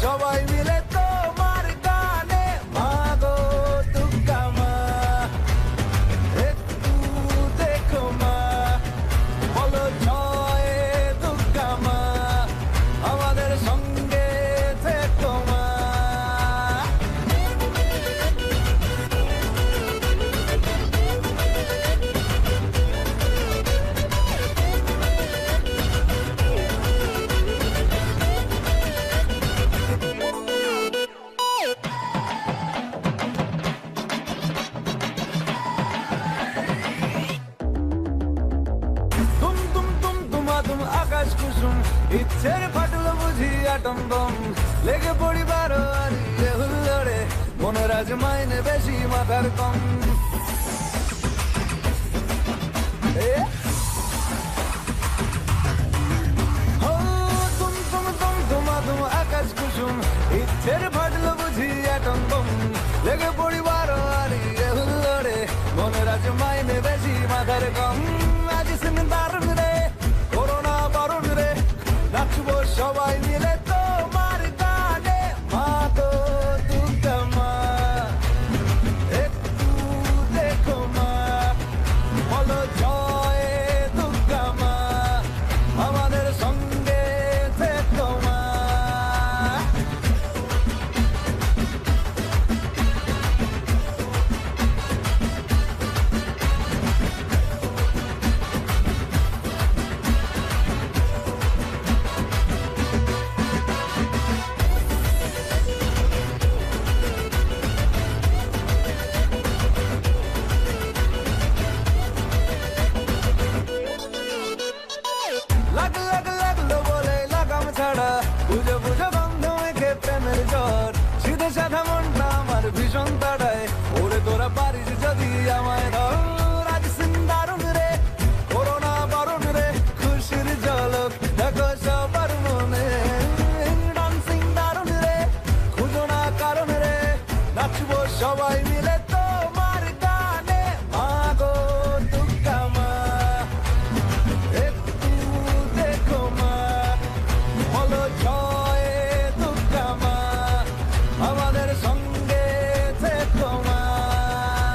সবাই মিলে তোমার গানে মাগো দুর্গা মা, একটু দেখো মা, বলো জয় দুর্গা মা, আমাদের সঙ্গে থেকো মা। তুম তুম তুম তুমাতুম আকাশ কুসুম, ইচ্ছের ফাটলো বুঝি আটম বম, লেগে পড়ি বারো আরিয়ে হুল্লোড়ে, মনের আজ মাইনে বেশি মাথার কম। এ? হো, তুম তুম তুম তুমাতুম আকাশ কুসুম, ইচ্ছের ফাটলো বুঝি আটম বম, লেগে পড়ি বারো আরিয়ে হুল্লোড়ে, মনের আজ মাইনে বেশি মাথার কম।